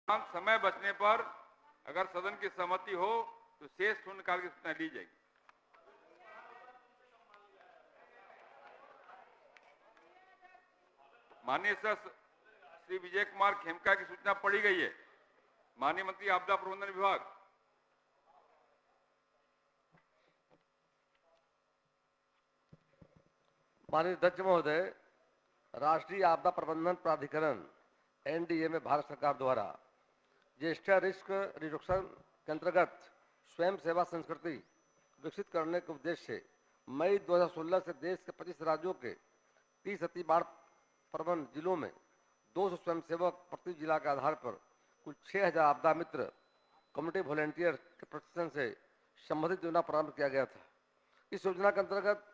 समय बचने पर अगर सदन की सहमति हो तो शेष शून्यकाल की सूचना ली जाएगी। माननीय श्री विजय कुमार खेमका की सूचना पढ़ी गई है। माननीय मंत्री आपदा प्रबंधन विभाग। माननीय अध्यक्ष महोदय, राष्ट्रीय आपदा प्रबंधन प्राधिकरण एनडीए में भारत सरकार द्वारा ज्येष्ठ रिस्क रिडक्शन के अंतर्गत स्वयं सेवा संस्कृति विकसित करने के उद्देश्य से मई 2016 से देश के 25 राज्यों के 30 अति बाढ़ प्रवण जिलों में 200 स्वयंसेवक प्रति जिला के आधार पर कुल 6000 आपदा मित्र कम्युनिटी वॉलेंटियर के प्रशिक्षण से संबंधित योजना प्रारंभ किया गया था। इस योजना के अंतर्गत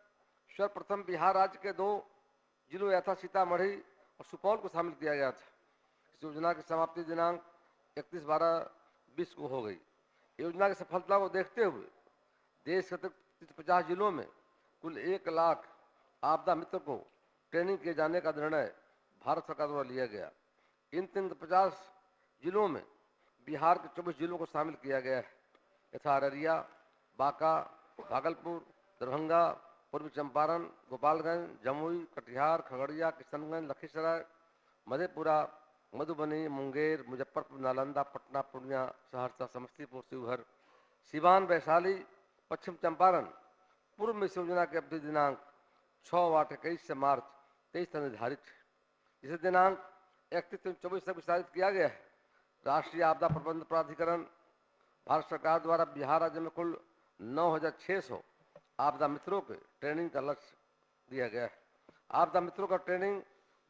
सर्वप्रथम बिहार राज्य के 2 जिलों यथा सीतामढ़ी और सुपौल को शामिल किया गया था। इस योजना की समाप्ति दिनांक 31/12/20 को हो गई। योजना की सफलता को देखते हुए देश के 350 जिलों में कुल 1 लाख आपदा मित्र को ट्रेनिंग किए जाने का निर्णय भारत सरकार द्वारा लिया गया। इन 350 जिलों में बिहार के 24 जिलों को शामिल किया गया है यथा अररिया, बांका, भागलपुर, दरभंगा, पूर्वी चंपारण, गोपालगंज, जमुई, कटिहार, खगड़िया, किशनगंज, लखीसराय, मधेपुरा, मधुबनी, मुंगेर, मुजफ्फरपुर, नालंदा, पटना, पूर्णिया, सहरसा, समस्तीपुर, शिवहर, सिवान, वैशाली, पश्चिम चंपारण। पूर्व में इस योजना की अवधि दिनांक 6/8/21 से मार्च 23 तक निर्धारित है, जिसे दिनांक 31/24 तक विस्तारित किया गया है। राष्ट्रीय आपदा प्रबंधन प्राधिकरण भारत सरकार द्वारा बिहार राज्य में कुल 9600 आपदा मित्रों के ट्रेनिंग का लक्ष्य दिया गया है। आपदा मित्रों का ट्रेनिंग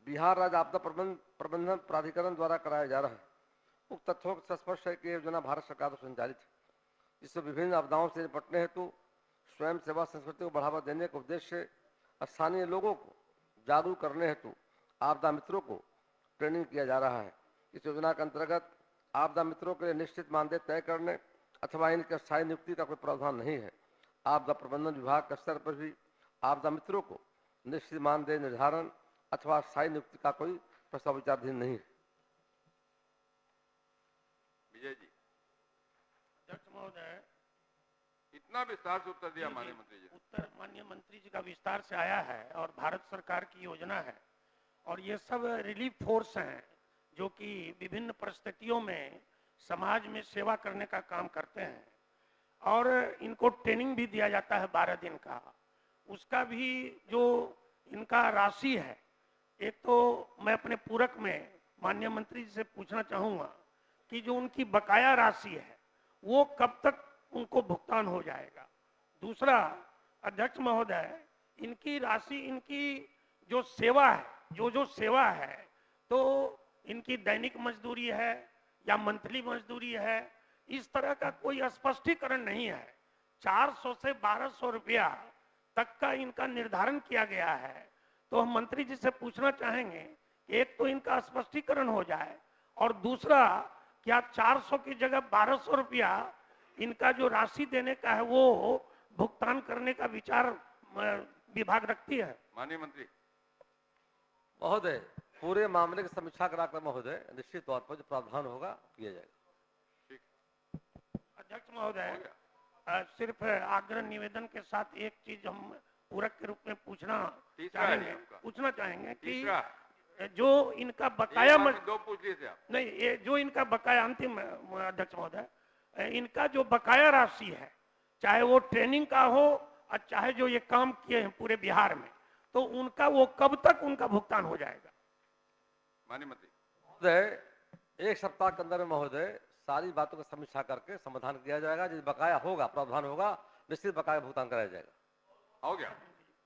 बिहार राज्य आपदा प्रबंधन प्राधिकरण द्वारा कराया जा रहा है। उक्त तथ्यों से स्पष्ट है कि योजना भारत सरकार द्वारा संचालित है, जिससे विभिन्न आपदाओं से निपटने हेतु स्वयं सेवा संस्कृति को बढ़ावा देने के उद्देश्य से स्थानीय लोगों को जागरूक करने हेतु आपदा मित्रों को ट्रेनिंग किया जा रहा है। इस योजना के अंतर्गत आपदा मित्रों के लिए निश्चित मानदेय तय करने अथवा इनके स्थायी नियुक्ति का कोई प्रावधान नहीं है। आपदा प्रबंधन विभाग के स्तर पर भी आपदा मित्रों को निश्चित मानदेय निर्धारण अथवा स्थायी नियुक्ति का कोई प्रस्ताव विचाराधीन नहीं है। विजय जी। अध्यक्ष महोदय, इतना विस्तार से उत्तर दिया माननीय मंत्री जी। उत्तर माननीय मंत्री जी का विस्तार से आया है और भारत सरकार की योजना है और ये सब रिलीफ फोर्स हैं जो कि विभिन्न परिस्थितियों में समाज में सेवा करने का काम करते हैं और इनको ट्रेनिंग भी दिया जाता है 12 दिन का। उसका भी जो इनका राशि है, एक तो मैं अपने पूरक में माननीय मंत्री जी से पूछना चाहूँगा कि जो उनकी बकाया राशि है वो कब तक उनको भुगतान हो जाएगा। दूसरा, अध्यक्ष महोदय, इनकी राशि, इनकी जो सेवा है, जो सेवा है, तो इनकी दैनिक मजदूरी है या मंथली मजदूरी है, इस तरह का कोई स्पष्टीकरण नहीं है। 400 से 1200 रुपया तक का इनका निर्धारण किया गया है। तो हम मंत्री जी से पूछना चाहेंगे, एक तो इनका स्पष्टीकरण हो जाए और दूसरा, क्या 400 की जगह 1200 रुपया इनका जो राशि देने का है वो भुगतान करने का विचार विभाग रखती है। माननीय मंत्री महोदय, पूरे मामले की समीक्षा कराकर महोदय निश्चित तौर पर जो प्रावधान होगा किया जाएगा। अध्यक्ष महोदय, सिर्फ आग्रह निवेदन के साथ एक चीज हम पूरक के रूप में पूछना चाहेंगे कि जो इनका बकाया 2 पूछ लिए थे आप। नहीं, ये जो इनका बकाया, अंतिम अध्यक्ष महोदय, इनका जो बकाया राशि है, चाहे वो ट्रेनिंग का हो और चाहे जो ये काम किए हैं पूरे बिहार में, तो उनका वो कब तक उनका भुगतान हो जाएगा। माननीय मंत्री महोदय, 1 सप्ताह के अंदर में महोदय सारी बातों की समीक्षा करके समाधान किया जाएगा। जिस बकाया होगा, प्रावधान होगा, निश्चित बकाया भुगतान कराया जाएगा। हो गया।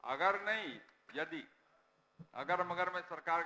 अगर नहीं, यदि अगर मगर में सरकार